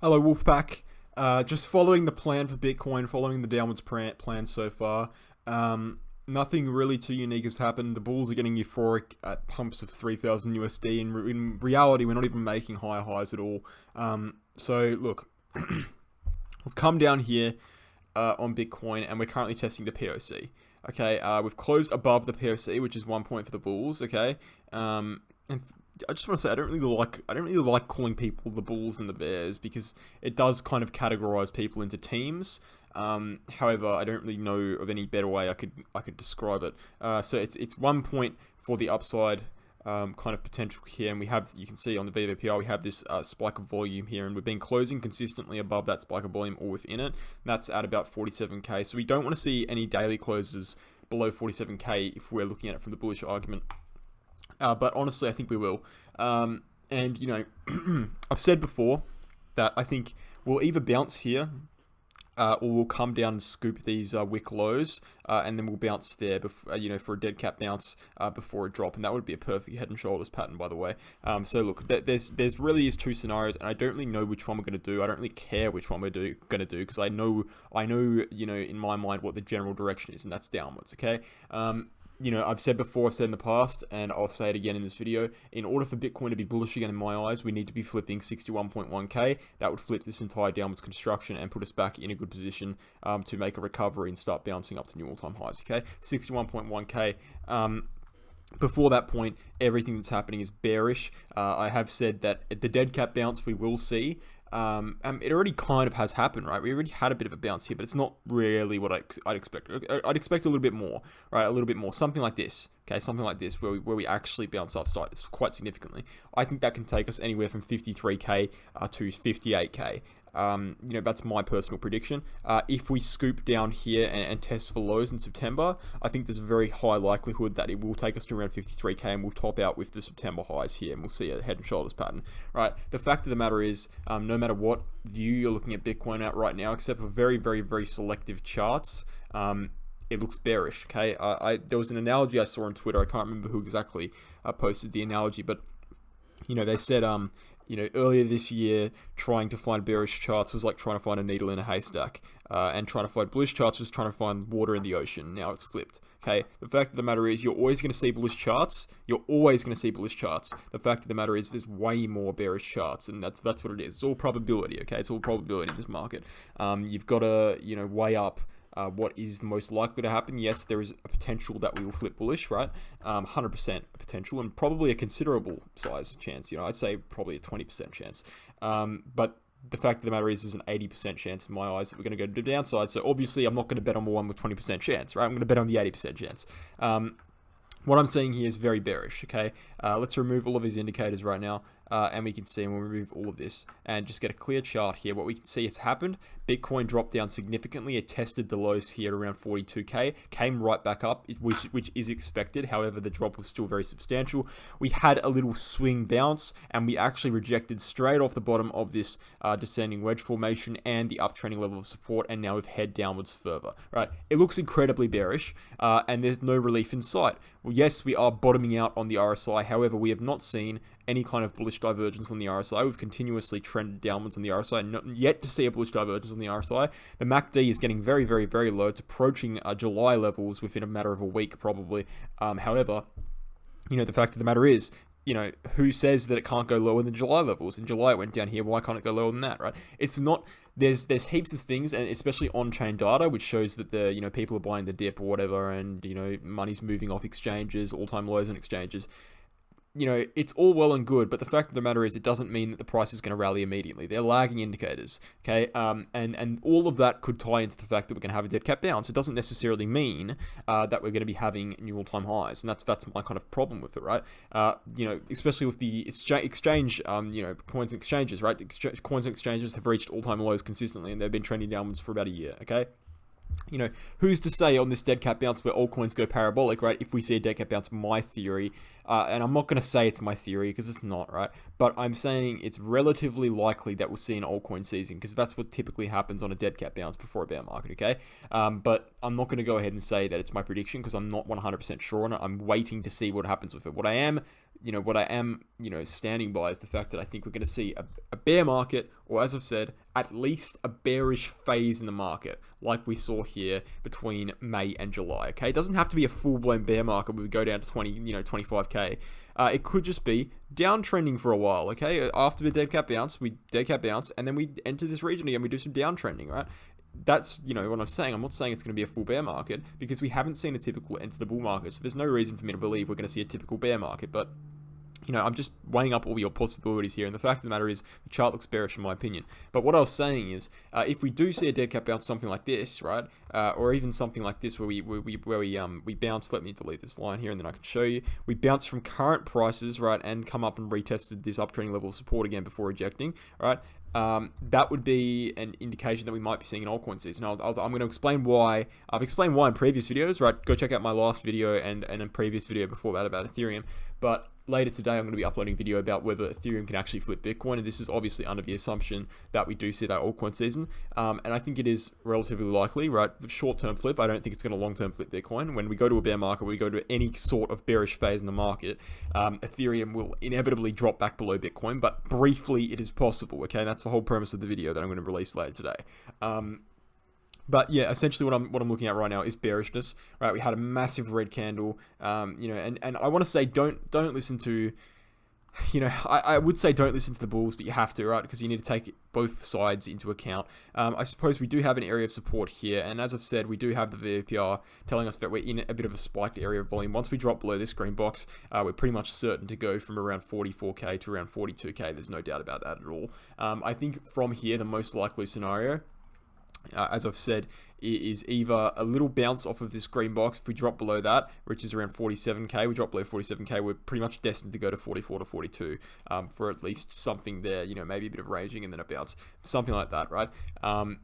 Hello, Wolfpack. Just following the plan for Bitcoin, following the downwards plan so far. Nothing really too unique has happened. The bulls are getting euphoric at pumps of 3,000 USD. In reality, we're not even making higher highs at all. So look, we've come down here on Bitcoin, and we're currently testing the POC. Okay, we've closed above the POC, which is 1 point for the bulls. Okay, and I just want to say I don't really like calling people the bulls and the bears, because it does kind of categorize people into teams. However, I don't really know of any better way I could describe it. So it's 1 point for the upside kind of potential here, and you can see on the VVPR we have this spike of volume here, and we've been closing consistently above that spike of volume or within it. That's at about 47k. So we don't want to see any daily closes below 47k if we're looking at it from the bullish argument. But honestly, I think we will. And, you know, I've said before that I think we'll either bounce here or we'll come down and scoop these wick lows, and then we'll bounce there, for a dead cat bounce before a drop. And that would be a perfect head and shoulders pattern, by the way. So look, there's really is two scenarios, and I don't really know which one we're going to do. I don't really care which one we're going to do, because I know, in my mind what the general direction is, and that's downwards, okay? I've said before, I've said in the past, and I'll say it again in this video, in order for Bitcoin to be bullish again in my eyes, we need to be flipping 61.1k. That would flip this entire downwards construction and put us back in a good position to make a recovery and start bouncing up to new all-time highs, okay? 61.1k. Before that point, everything that's happening is bearish. I have said that at the dead cat bounce we will see. It already kind of has happened, right? We already had a bit of a bounce here, but it's not really what I'd expect. I'd expect a little bit more, right? A little bit more, something like this, okay? Something like this, where we actually bounce up quite significantly. I think that can take us anywhere from 53k to 58k. That's my personal prediction. If we scoop down here and test for lows in September, I think there's a very high likelihood that it will take us to around 53k, and we'll top out with the September highs here, and we'll see a head and shoulders pattern, right? The fact of the matter is, no matter what view you're looking at Bitcoin at right now, except for very, very, very selective charts, it looks bearish, okay? There was an analogy I saw on Twitter. I can't remember who exactly posted the analogy, but, they said, earlier this year, trying to find bearish charts was like trying to find a needle in a haystack, and trying to find bullish charts was trying to find water in the ocean. Now it's flipped. Okay, the fact of the matter is, you're always going to see bullish charts. You're always going to see bullish charts. The fact of the matter is, there's way more bearish charts, and that's what it is. It's all probability. Okay, it's all probability in this market. You've got to weigh up what is the most likely to happen. Yes, there is a potential that we will flip bullish, right? 100% potential, and probably a considerable size chance. I'd say probably a 20% chance. But the fact of the matter is, there's an 80% chance in my eyes that we're going to go to the downside. So obviously, I'm not going to bet on one with 20% chance, right? I'm going to bet on the 80% chance. What I'm seeing here is very bearish, okay? Let's remove all of these indicators right now, and we can see, and we'll remove all of this and just get a clear chart here. What we can see has happened. Bitcoin dropped down significantly. It tested the lows here at around 42k, came right back up, which is expected. However, the drop was still very substantial. We had a little swing bounce, and we actually rejected straight off the bottom of this descending wedge formation and the uptrending level of support, and now we've head downwards further, right? It looks incredibly bearish, and there's no relief in sight. Well, yes, we are bottoming out on the RSI. However, we have not seen any kind of bullish divergence on the RSI. We've continuously trended downwards on the RSI, not yet to see a bullish divergence on the RSI. The MACD is getting very, very, very low. It's approaching July levels within a matter of a week, probably. However, the fact of the matter is, who says that it can't go lower than July levels? In July, it went down here. Why can't it go lower than that, right? It's not... There's heaps of things, and especially on-chain data, which shows that the people are buying the dip or whatever, and money's moving off exchanges, all-time lows on exchanges. It's all well and good, but the fact of the matter is, it doesn't mean that the price is going to rally immediately. They're lagging indicators, okay? And all of that could tie into the fact that we're going to have a dead cat bounce. It doesn't necessarily mean that we're going to be having new all-time highs, and that's my kind of problem with it, right? Especially with the exchange, coins and exchanges, right? Coins and exchanges have reached all-time lows consistently, and they've been trending downwards for about a year, okay? Who's to say on this dead cat bounce where all coins go parabolic, right? If we see a dead cat bounce, my theory, and I'm not going to say it's my theory because it's not, right? But I'm saying it's relatively likely that we'll see an altcoin season, because that's what typically happens on a dead cat bounce before a bear market, okay? But I'm not going to go ahead and say that it's my prediction, because I'm not 100% sure on it. I'm waiting to see what happens with it. What I am you know, what I am, you know, standing by is the fact that I think we're going to see a bear market, or as I've said, at least a bearish phase in the market, like we saw here between May and July. Okay, it doesn't have to be a full-blown bear market where we go down to 25k. It could just be downtrending for a while. Okay, after the dead cat bounce, and then we enter this region again. We do some downtrending, right? That's, you know, what I'm saying. I'm not saying it's going to be a full bear market because we haven't seen a typical end to the bull market. So there's no reason for me to believe we're going to see a typical bear market. But, you know, I'm just weighing up all your possibilities here. And the fact of the matter is the chart looks bearish in my opinion. But what I was saying is, if we do see a dead cat bounce, something like this, right? Or even something like this where we bounce, let me delete this line here and then I can show you. We bounce from current prices, right? And come up and retested this uptrending level of support again before rejecting, right? That would be an indication that we might be seeing an altcoin season. I'm going to explain why. I've explained why in previous videos, right? Go check out my last video and a previous video before that about Ethereum. But later today, I'm going to be uploading a video about whether Ethereum can actually flip Bitcoin. And this is obviously under the assumption that we do see that altcoin season. And I think it is relatively likely, right? Short-term flip. I don't think it's going to long-term flip Bitcoin. When we go to a bear market, we go to any sort of bearish phase in the market, Ethereum will inevitably drop back below Bitcoin. But briefly, it is possible, okay? That's the whole premise of the video that I'm going to release later today. But yeah, essentially what I'm looking at right now is bearishness, right? We had a massive red candle, you know, and I want to say don't listen to, you know, I would say don't listen to the bulls, but you have to, right? Because you need to take both sides into account. I suppose we do have an area of support here, and as I've said, we do have the VPR telling us that we're in a bit of a spiked area of volume. Once we drop below this green box, we're pretty much certain to go from around 44k to around 42k. There's no doubt about that at all. I think from here, the most likely scenario, as I've said, is either a little bounce off of this green box. If we drop below that, which is around 47k, we drop below 47k, we're pretty much destined to go to 44 to 42 for at least something there, you know, maybe a bit of ranging and then a bounce, something like that, right?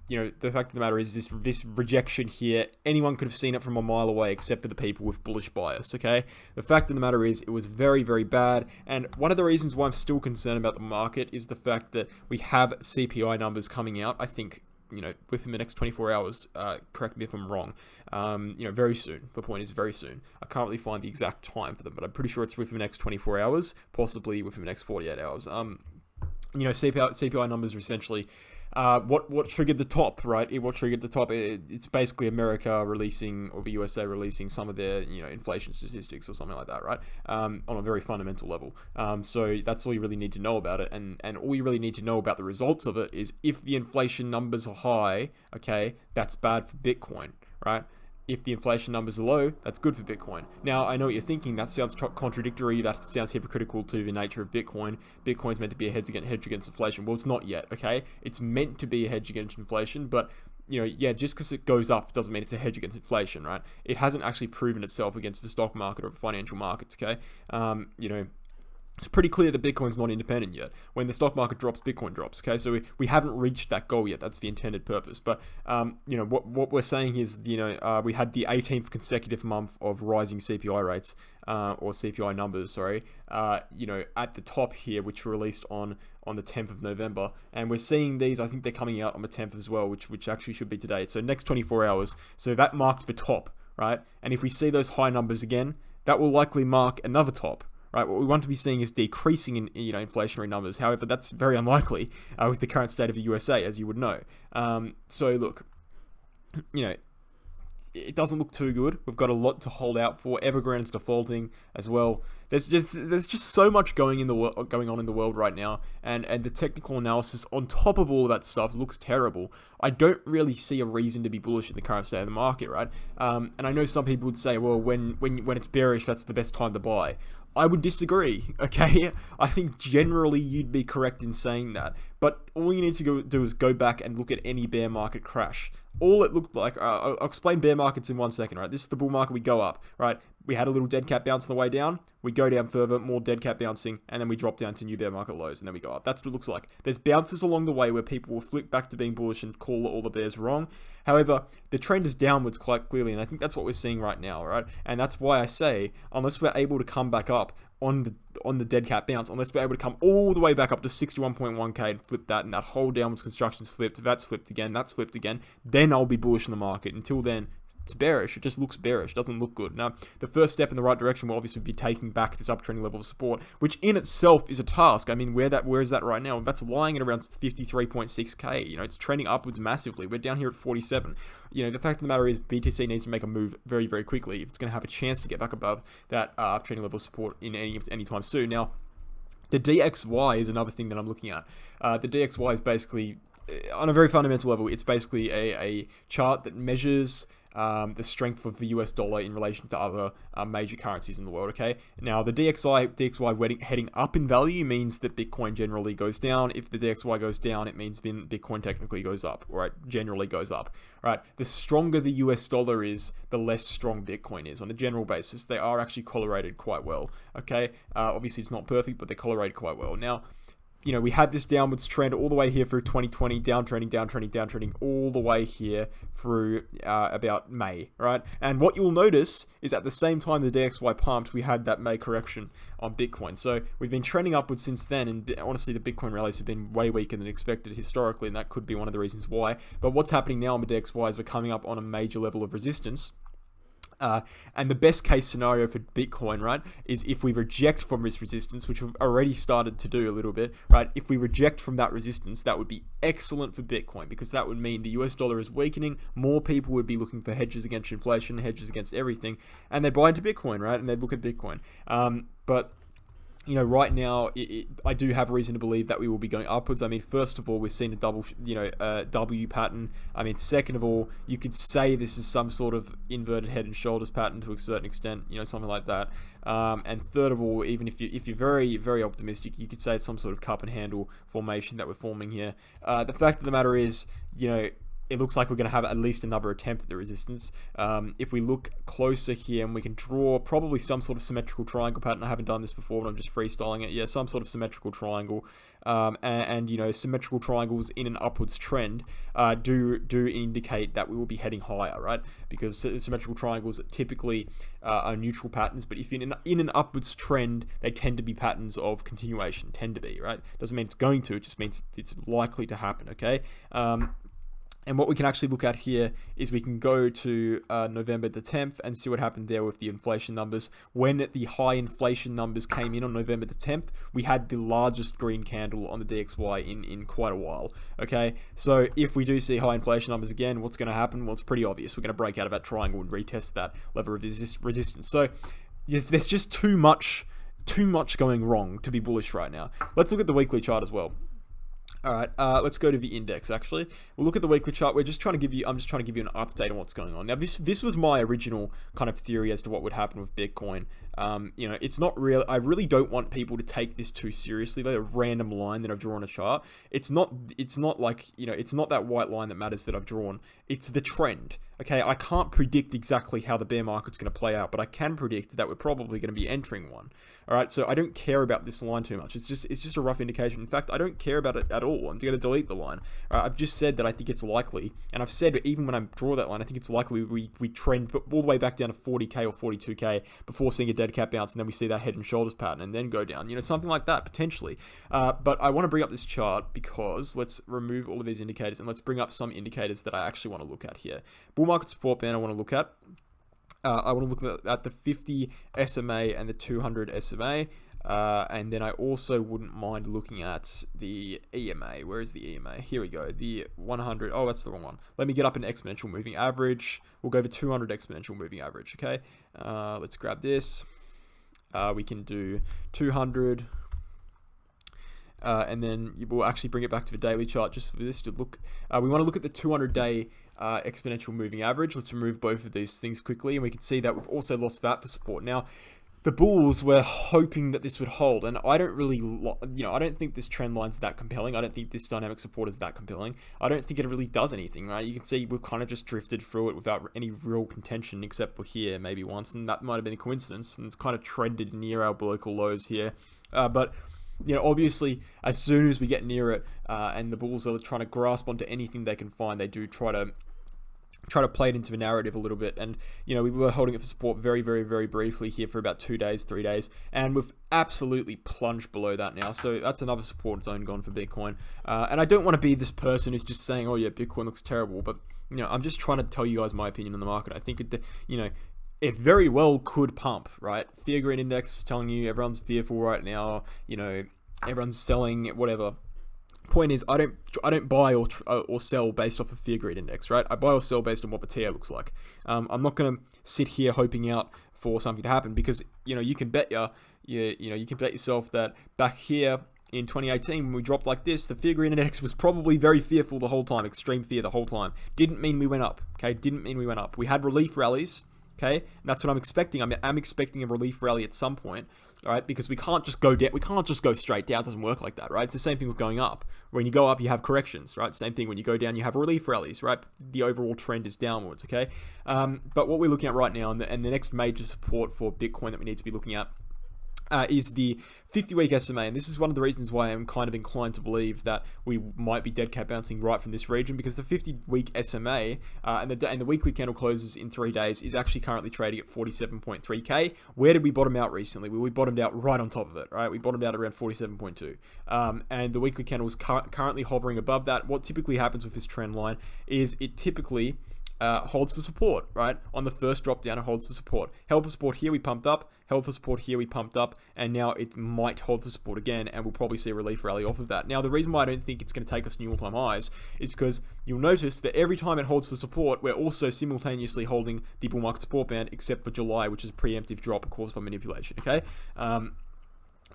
You know, the fact of the matter is this rejection here, anyone could have seen it from a mile away except for the people with bullish bias, okay? The fact of the matter is it was very, very bad, and one of the reasons why I'm still concerned about the market is the fact that we have CPI numbers coming out, I think, you know, within the next 24 hours, correct me if I'm wrong, you know, very soon. The point is very soon. I can't really find the exact time for them, but I'm pretty sure it's within the next 24 hours, possibly within the next 48 hours. You know, CPI numbers are essentially what triggered the top, right? What triggered the top? It's basically America releasing, or the USA releasing some of their, you know, inflation statistics or something like that, right? On a very fundamental level. So that's all you really need to know about it, and all you really need to know about the results of it is if the inflation numbers are high, okay, that's bad for Bitcoin, right? If the inflation numbers are low, that's good for Bitcoin. Now, I know what you're thinking. That sounds contradictory. That sounds hypocritical to the nature of Bitcoin. Bitcoin's meant to be a hedge against inflation. Well, it's not yet, okay? It's meant to be a hedge against inflation, but, you know, yeah, just because it goes up doesn't mean it's a hedge against inflation, right? It hasn't actually proven itself against the stock market or the financial markets, okay? You know, it's pretty clear that Bitcoin's not independent yet. When the stock market drops, Bitcoin drops, okay? So we haven't reached that goal yet. That's the intended purpose. But, you know, what we're saying is, you know, we had the 18th consecutive month of rising CPI rates, or CPI numbers, sorry, you know, at the top here, which were released on the 10th of November. And we're seeing these, I think they're coming out on the 10th as well, which actually should be today. So next 24 hours. So that marked the top, right? And if we see those high numbers again, that will likely mark another top. Right, what we want to be seeing is decreasing in, you know, inflationary numbers. However, that's very unlikely with the current state of the USA, as you would know. So look, you know, it doesn't look too good. We've got a lot to hold out for. Evergrande's defaulting as well. There's just so much going on in the world right now, and the technical analysis on top of all of that stuff looks terrible. I don't really see a reason to be bullish in the current state of the market, right? And I know some people would say, well, when it's bearish, that's the best time to buy. I would disagree, okay? I think generally you'd be correct in saying that, but all you need to do is go back and look at any bear market crash. All it looked like, I'll explain bear markets in 1 second, right? This is the bull market, we go up, right? We had a little dead cat bounce on the way down, we go down further, more dead cat bouncing, and then we drop down to new bear market lows, and then we go up. That's what it looks like. There's bounces along the way where people will flip back to being bullish and call all the bears wrong. However, the trend is downwards quite clearly, and I think that's what we're seeing right now, right? And that's why I say, unless we're able to come back up on the dead cat bounce unless we're able to come all the way back up to 61.1k and flip that, and that whole downwards construction's flipped. If that's flipped again, then I'll be bullish in the market. Until then, it's bearish. It just looks bearish. Doesn't look good. Now, the first step in the right direction will obviously be taking back this uptrending level of support, which in itself is a task. I mean, where is that right now? That's lying at around 53.6k. You know, it's trending upwards massively. We're down here at 47. You know, the fact of the matter is BTC needs to make a move very, very quickly if it's going to have a chance to get back above that uptrending level of support in any time soon. Now, the DXY is another thing that I'm looking at. The DXY is basically, on a very fundamental level, it's basically a chart that measures the strength of the US dollar in relation to other major currencies in the world, okay? Now, the DXY heading up in value means that Bitcoin generally goes down. If the DXY goes down, it means Bitcoin technically goes up, right? Generally goes up, right? The stronger the US dollar is, the less strong Bitcoin is. On a general basis, they are actually correlated quite well, okay? Obviously, it's not perfect, but they're correlated quite well. Now, you know, we had this downwards trend all the way here through 2020, downtrending all the way here through about May, right? And what you'll notice is at the same time the DXY pumped, we had that May correction on Bitcoin. So we've been trending upwards since then, and honestly, the Bitcoin rallies have been way weaker than expected historically, and that could be one of the reasons why. But what's happening now on the DXY is we're coming up on a major level of resistance. And the best case scenario for Bitcoin, right, is if we reject from this resistance, which we've already started to do a little bit, right? If we reject from that resistance, that would be excellent for Bitcoin, because that would mean the US dollar is weakening. More people would be looking for hedges against inflation, hedges against everything, and they'd buy into Bitcoin, right? And they'd look at Bitcoin. But you know, right now, I do have reason to believe that we will be going upwards. I mean, first of all, we've seen a double, W pattern. I mean, second of all, you could say this is some sort of inverted head and shoulders pattern to a certain extent, you know, something like that. And third of all, even if you're very, very optimistic, you could say it's some sort of cup and handle formation that we're forming here. The fact of the matter is, you know, it looks like we're going to have at least another attempt at the resistance. If we look closer here, and we can draw probably some sort of symmetrical triangle pattern. I haven't done this before, but I'm just freestyling it. Yeah, some sort of symmetrical triangle. And you know, symmetrical triangles in an upwards trend do indicate that we will be heading higher, right? Because symmetrical triangles typically are neutral patterns, but if in an upwards trend, they tend to be patterns of continuation, right? Doesn't mean it's going to, it just means it's likely to happen, okay? And what we can actually look at here is we can go to November the 10th and see what happened there with the inflation numbers. When the high inflation numbers came in on November the 10th, we had the largest green candle on the DXY in quite a while. Okay, so if we do see high inflation numbers again, what's going to happen? Well, it's pretty obvious. We're going to break out of that triangle and retest that level of resistance. So yes, there's just too much going wrong to be bullish right now. Let's look at the weekly chart as well. All right, let's go to the index. Actually, we'll look at the weekly chart. I'm just trying to give you an update on what's going on. Now, this was my original kind of theory as to what would happen with Bitcoin. You know, it's not real. I really don't want people to take this too seriously. Like a random line that I've drawn a chart. It's not like, you know, it's not that white line that matters that I've drawn. It's the trend. Okay, I can't predict exactly how the bear market's going to play out, but I can predict that we're probably going to be entering one. All right, so I don't care about this line too much. It's just a rough indication. In fact, I don't care about it at all. I'm going to delete the line. All right, I've just said that I think it's likely, and I've said even when I draw that line, I think it's likely we trend all the way back down to 40k or 42k before seeing a dead cat bounce, and then we see that head and shoulders pattern, and then go down. You know, something like that potentially. But I want to bring up this chart because let's remove all of these indicators and let's bring up some indicators that I actually want to look at here. Bull market support band I want to look at. I want to look at the 50 SMA and the 200 SMA. And then I also wouldn't mind looking at the EMA. Where is the EMA? Here we go. The 100. Oh, that's the wrong one. Let me get up an exponential moving average. We'll go for 200 exponential moving average. Okay. Let's grab this. We can do 200. And then we'll actually bring it back to the daily chart just for this to look. We want to look at the 200-day exponential moving average. Let's remove both of these things quickly, and we can see that we've also lost that for support. Now, the bulls were hoping that this would hold, and I don't really, I don't think this trend line's that compelling. I don't think this dynamic support is that compelling. I don't think it really does anything, right? You can see we've kind of just drifted through it without any real contention, except for here maybe once, and that might have been a coincidence, and it's kind of trended near our local lows here. But you know, obviously, as soon as we get near it, and the bulls are trying to grasp onto anything they can find, they do try to try to play it into the narrative a little bit. And, you know, we were holding it for support very, very, very briefly here for about 2 days, 3 days, and we've absolutely plunged below that now. So that's another support zone gone for Bitcoin. And I don't want to be this person who's just saying, oh yeah, Bitcoin looks terrible, but, you know, I'm just trying to tell you guys my opinion on the market. I think it very well could pump, right? Fear Greed Index telling you everyone's fearful right now, you know, everyone's selling, whatever. Point is, I don't buy or sell based off of Fear Greed Index, right? I buy or sell based on what the TA looks like. I'm not gonna sit here hoping out for something to happen, because, you know, you can bet you can bet yourself that back here in 2018 when we dropped like this, the Fear Greed Index was probably very fearful the whole time, extreme fear the whole time. Didn't mean we went up, okay? Didn't mean we went up. We had relief rallies, okay? And that's what I'm expecting. I'm expecting a relief rally at some point. All right, because we can't just go down. We can't just go straight down. It doesn't work like that, right? It's the same thing with going up. When you go up, you have corrections, right? Same thing when you go down, you have relief rallies, right? The overall trend is downwards, okay? But what we're looking at right now, and the next major support for Bitcoin that we need to be looking at, is the 50-week SMA, and this is one of the reasons why I'm kind of inclined to believe that we might be dead cat bouncing right from this region, because the 50-week SMA and the weekly candle closes in 3 days is actually currently trading at 47.3k. Where did we bottom out recently? Well, we bottomed out right on top of it, right? We bottomed out around 47.2, and the weekly candle is currently hovering above that. What typically happens with this trend line is it typically holds for support, right? On the first drop down, it holds for support. Held for support here, we pumped up. Held for support here, we pumped up. And now it might hold for support again, and we'll probably see a relief rally off of that. Now, the reason why I don't think it's going to take us new all-time highs is because you'll notice that every time it holds for support, we're also simultaneously holding the bull market support band, except for July, which is a preemptive drop caused by manipulation, okay?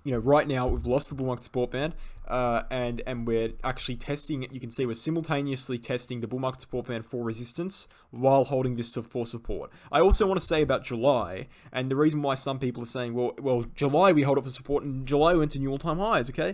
You know, right now we've lost the bull market support band, and we're actually testing. You can see we're simultaneously testing the bull market support band for resistance while holding this for support. I also want to say about July, and the reason why some people are saying, well, July we hold it for support, and July went to new all-time highs. Okay.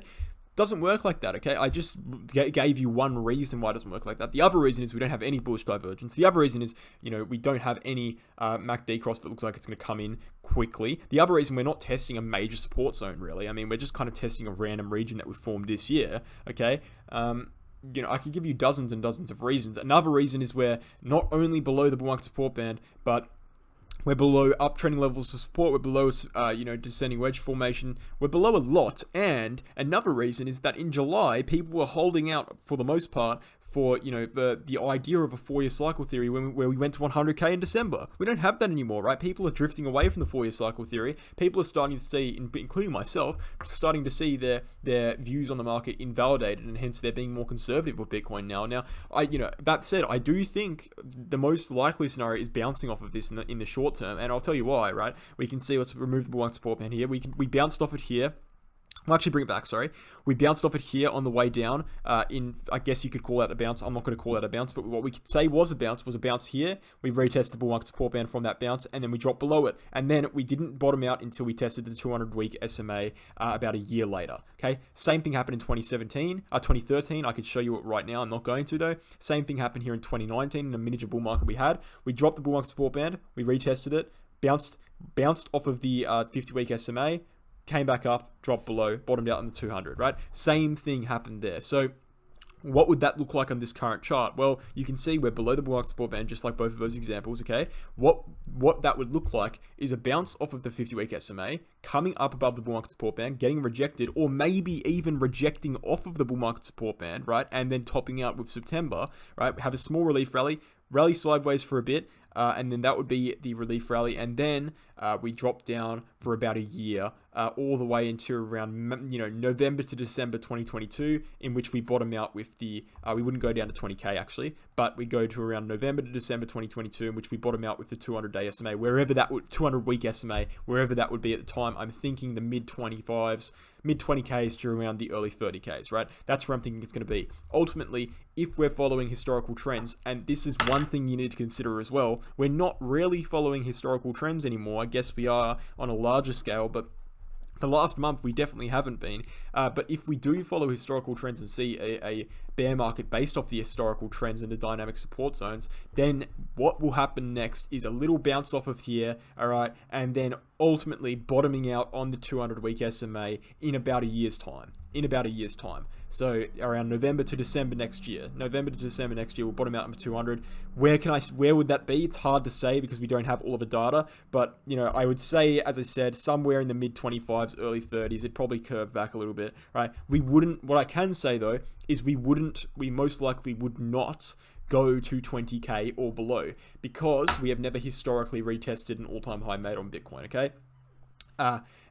Doesn't work like that, okay? I just gave you one reason why it doesn't work like that. The other reason is we don't have any bullish divergence. The other reason is, you know, we don't have any MACD cross that looks like it's going to come in quickly. The other reason, we're not testing a major support zone, really. I mean, we're just kind of testing a random region that we formed this year, okay? You know, I could give you dozens and dozens of reasons. Another reason is we're not only below the bull market support band, but we're below uptrending levels of support. We're below, you know, descending wedge formation. We're below a lot. And another reason is that in July, people were holding out for the most part for, you know, the idea of a 4-year cycle theory where we went to 100k in December. We don't have that anymore, right? People are drifting away from the 4-year cycle theory. People are starting to see, including myself, starting to see their views on the market invalidated, and hence they're being more conservative with Bitcoin now. Now, you know, that said, I do think the most likely scenario is bouncing off of this in the short term, and I'll tell you why, right? We can see, let's remove the bull market support band here. We bounced off it here. I'll actually bring it back, sorry. We bounced off it here on the way down. I guess you could call that a bounce. I'm not going to call that a bounce, but what we could say was a bounce here. We retested the bull market support band from that bounce, and then we dropped below it. And then we didn't bottom out until we tested the 200-week SMA about a year later, okay? Same thing happened in 2013. I could show you it right now. I'm not going to, though. Same thing happened here in 2019 in a miniature bull market we had. We dropped the bull market support band. We retested it, bounced off of the 50-week SMA, came back up, dropped below, bottomed out on the 200, right? Same thing happened there. So what would that look like on this current chart? Well, you can see we're below the bull market support band, just like both of those examples, okay? What that would look like is a bounce off of the 50-week SMA, coming up above the bull market support band, getting rejected, or maybe even rejecting off of the bull market support band, right? And then topping out with September, right? Have a small relief rally sideways for a bit, and then that would be the relief rally, and then we drop down for about a year, all the way into around, you know, November to December 2022, in which we bottom out with the we wouldn't go down to 20k actually, but we go to around November to December 2022, in which we bottom out with the 200-day SMA, wherever that would 200-week SMA, wherever that would be at the time. I'm thinking the mid 20Ks to around the early 30Ks, right? That's where I'm thinking it's going to be. Ultimately, if we're following historical trends, and this is one thing you need to consider as well, we're not really following historical trends anymore. I guess we are on a larger scale, but the last month we definitely haven't been. But if we do follow historical trends and see a bear market based off the historical trends and the dynamic support zones, then what will happen next is a little bounce off of here, all right, and then ultimately bottoming out on the 200-week SMA in about a year's time. So around November to December next year. November to December next year, we'll bottom out of 200. Where would that be? It's hard to say because we don't have all of the data. But, you know, I would say, as I said, somewhere in the mid-25s, early 30s, it'd probably curve back a little bit, right? What I can say, though, is we most likely would not go to 20K or below because we have never historically retested an all-time high made on Bitcoin, okay?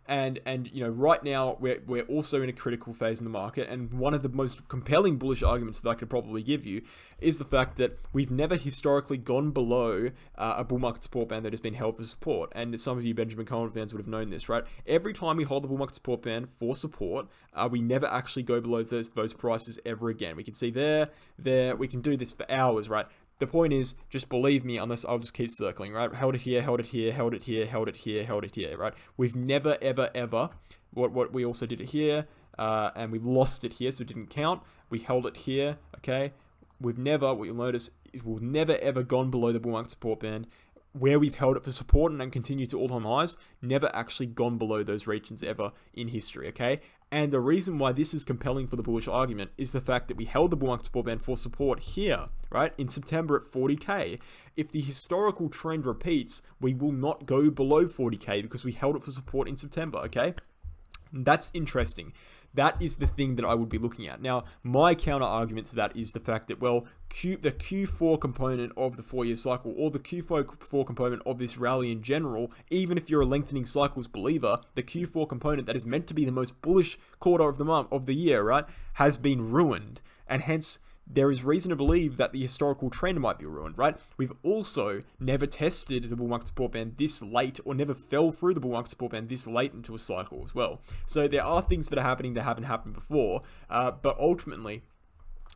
And you know, right now we're also in a critical phase in the market, and one of the most compelling bullish arguments that I could probably give you is the fact that we've never historically gone below a bull market support band that has been held for support. And some of you Benjamin Cohen fans would have known this, right? Every time we hold the bull market support band for support, we never actually go below those prices ever again. We can see there, we can do this for hours, right? The point is, just believe me, unless I'll just keep circling, right? Held it here, held it here, held it here, held it here, held it here, right? We've never, ever, what we also did it here, and we lost it here, so it didn't count. We held it here, okay? We've never, what you'll notice, is we've never, ever gone below the bull market support band. Where we've held it for support and then continued to all-time highs, never actually gone below those regions ever in history, okay? And the reason why this is compelling for the bullish argument is the fact that we held the bull market support band for support here, right, in September at 40K. If the historical trend repeats, we will not go below 40K because we held it for support in September, okay? That's interesting. That is the thing that I would be looking at. Now, my counter argument to that is the fact that, well, the Q4 component of the 4-year cycle, or the Q4 component of this rally in general, even if you're a lengthening cycles believer, the Q4 component that is meant to be the most bullish quarter of the year, right, has been ruined. And hence, there is reason to believe that the historical trend might be ruined, right? We've also never tested the bull market support band this late, or never fell through the bull market support band this late into a cycle as well. So there are things that are happening that haven't happened before, but ultimately,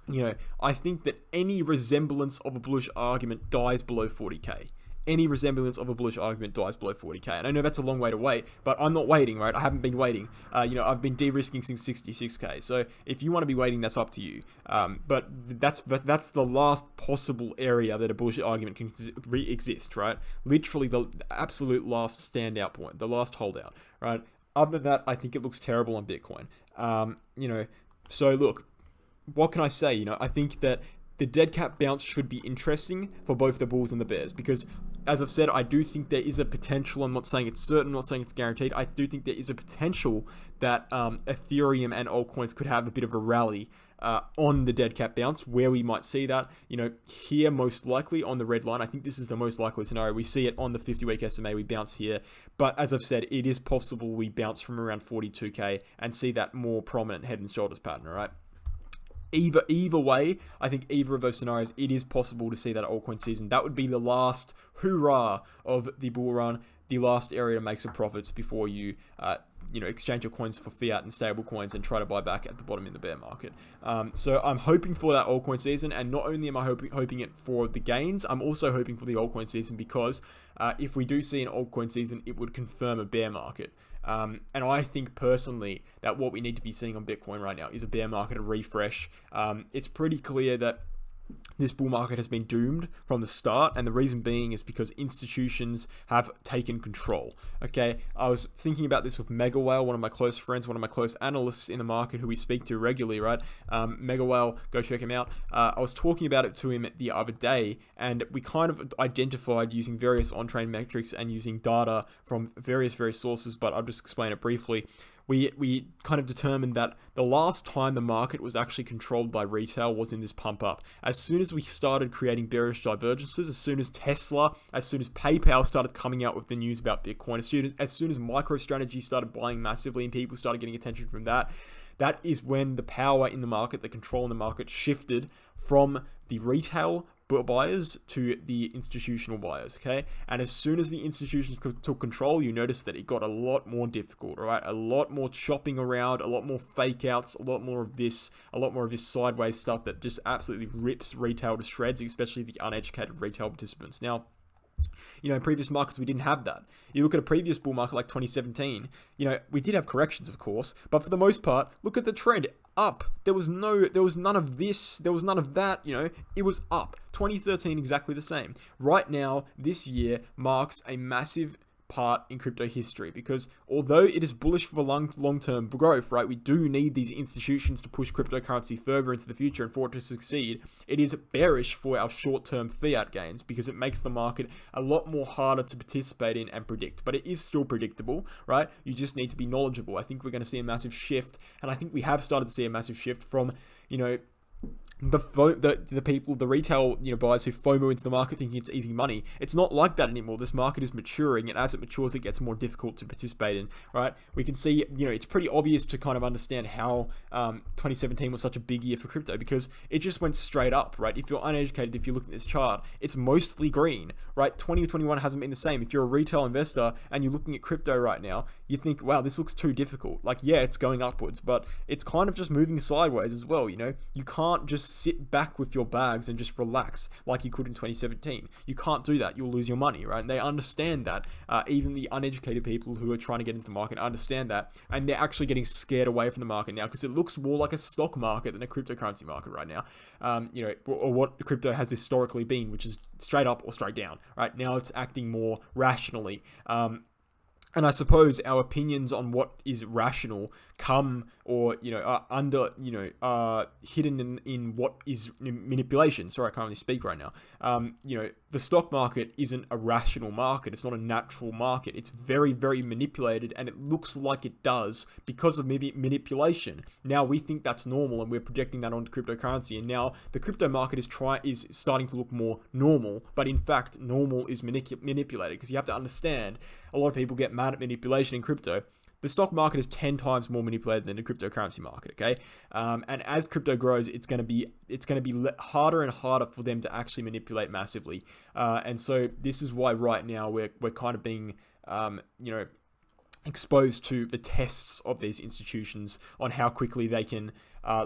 you know, I think that any resemblance of a bullish argument dies below 40K. Any resemblance of a bullish argument dies below 40K. And I know that's a long way to wait, but I'm not waiting, right? I haven't been waiting. You know, I've been de-risking since 66K. So if you want to be waiting, that's up to you. But that's the last possible area that a bullish argument can exist, right? Literally the absolute last standout point, the last holdout, right? Other than that, I think it looks terrible on Bitcoin. You know, so look, what can I say? You know, I think that the dead cat bounce should be interesting for both the bulls and the bears because, as I've said, I do think there is a potential. I'm not saying it's certain, I'm not saying it's guaranteed. I do think there is a potential that Ethereum and altcoins could have a bit of a rally on the dead cat bounce, where we might see that, you know, here most likely on the red line. I think this is the most likely scenario. We see it on the 50-week SMA, we bounce here. But as I've said, it is possible we bounce from around 42K and see that more prominent head and shoulders pattern, all right? Either way, I think either of those scenarios, it is possible to see that altcoin season. That would be the last hoorah of the bull run, the last area to make some profits before you, you know, exchange your coins for fiat and stable coins and try to buy back at the bottom in the bear market. So I'm hoping for that altcoin season, and not only am I hoping it for the gains, I'm also hoping for the altcoin season because if we do see an altcoin season, it would confirm a bear market. And I think personally that what we need to be seeing on Bitcoin right now is a bear market, a refresh. It's pretty clear that this bull market has been doomed from the start, and the reason being is because institutions have taken control. Okay, I was thinking about this with Mega Whale, one of my close friends, one of my close analysts in the market who we speak to regularly, right? Mega Whale, go check him out. I was talking about it to him the other day, and we kind of identified using various on-chain metrics and using data from various sources, but I'll just explain it briefly. We kind of determined that the last time the market was actually controlled by retail was in this pump up. As soon as we started creating bearish divergences, as soon as Tesla, as soon as PayPal started coming out with the news about Bitcoin, as soon as MicroStrategy started buying massively and people started getting attention from that, that is when the power in the market, the control in the market shifted from the retail buyers to the institutional buyers, okay? And as soon as the institutions took control, you notice that it got a lot more difficult, right? A lot more chopping around, a lot more fake outs, a lot more of this sideways stuff that just absolutely rips retail to shreds, especially the uneducated retail participants. Now, you know, in previous markets, we didn't have that. You look at a previous bull market like 2017, you know, we did have corrections, of course, but for the most part, look at the trend, up. There was none of this, there was none of that, you know, it was up. 2013, exactly the same. Right now, this year marks a massive part in crypto history, because although it is bullish for long-term growth, right, we do need these institutions to push cryptocurrency further into the future and for it to succeed. It is bearish for our short-term fiat gains because it makes the market a lot more harder to participate in and predict, but it is still predictable, right? You just need to be knowledgeable. I think we're going to see a massive shift, and I think we have started to see a massive shift from, you know, the people, the retail, you know, buyers who FOMO into the market thinking it's easy money. It's not like that anymore. This market is maturing, and as it matures, it gets more difficult to participate in, right? We can see, you know, it's pretty obvious to kind of understand how 2017 was such a big year for crypto, because it just went straight up, right? If you're uneducated, if you look at this chart, it's mostly green, right? 2021 hasn't been the same. If you're a retail investor and you're looking at crypto right now, you think, wow, this looks too difficult. Like, yeah, it's going upwards, but it's kind of just moving sideways as well, you know? You can't just sit back with your bags and just relax like you could in 2017. You can't do that. You'll lose your money, right? And they understand that. Even the uneducated people who are trying to get into the market understand that, and they're actually getting scared away from the market now because it looks more like a stock market than a cryptocurrency market right now. You know, or what crypto has historically been, which is straight up or straight down, right? Now it's acting more rationally. And I suppose our opinions on what is rational come, or, you know, are under, you know, hidden in what is manipulation. Sorry, I can't really speak right now. You know, the stock market isn't a rational market. It's not a natural market. It's very, very manipulated, and it looks like it does because of maybe manipulation. Now we think that's normal, and we're projecting that onto cryptocurrency. And now the crypto market is starting to look more normal, but in fact, normal is manipulated, because you have to understand, a lot of people get mad at manipulation in crypto. The stock market is 10 times more manipulated than the cryptocurrency market, okay? And as crypto grows, it's going to be harder and harder for them to actually manipulate massively. And so this is why right now we're kind of being, you know, exposed to the tests of these institutions on how quickly they can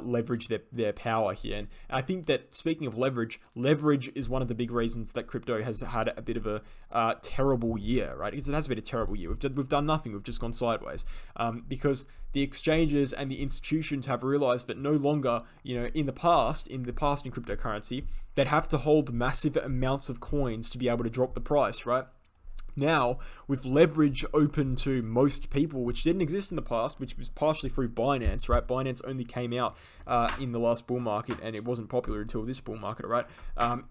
leverage their power here. And I think that, speaking of leverage is one of the big reasons that crypto has had a bit of a terrible year, right? Because it has been a terrible year. We've done nothing. We've just gone sideways, because the exchanges and the institutions have realized that no longer, you know, in the past in cryptocurrency, they'd have to hold massive amounts of coins to be able to drop the price, right? Now, with leverage open to most people, which didn't exist in the past, which was partially through Binance, right? Binance only came out in the last bull market, and it wasn't popular until this bull market, right?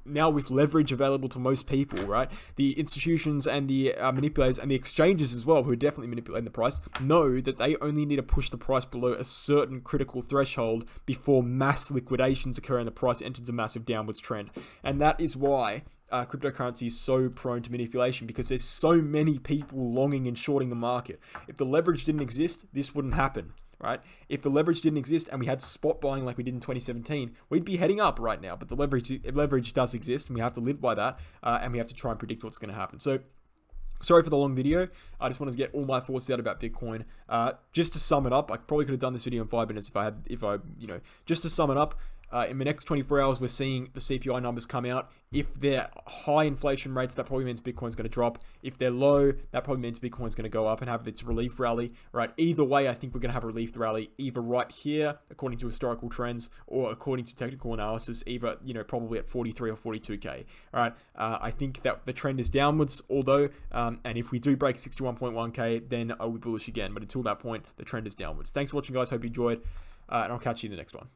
Now, with leverage available to most people, right? The institutions and the manipulators and the exchanges as well, who are definitely manipulating the price, know that they only need to push the price below a certain critical threshold before mass liquidations occur and the price enters a massive downwards trend. And that is why cryptocurrency is so prone to manipulation, because there's so many people longing and shorting the market. If the leverage didn't exist, this wouldn't happen, right? If the leverage didn't exist and we had spot buying like we did in 2017, we'd be heading up right now. But the leverage does exist, and we have to live by that, and we have to try and predict what's going to happen. So, sorry for the long video. I just wanted to get all my thoughts out about Bitcoin. Just to sum it up, I probably could have done this video in 5 minutes just to sum it up. In the next 24 hours, we're seeing the CPI numbers come out. If they're high inflation rates, that probably means Bitcoin's going to drop. If they're low, that probably means Bitcoin's going to go up and have its relief rally, right? Either way, I think we're going to have a relief rally, either right here, according to historical trends, or according to technical analysis, either, you know, probably at 43 or 42K, all right? I think that the trend is downwards, although, and if we do break 61.1K, then I will be bullish again. But until that point, the trend is downwards. Thanks for watching, guys. Hope you enjoyed, and I'll catch you in the next one.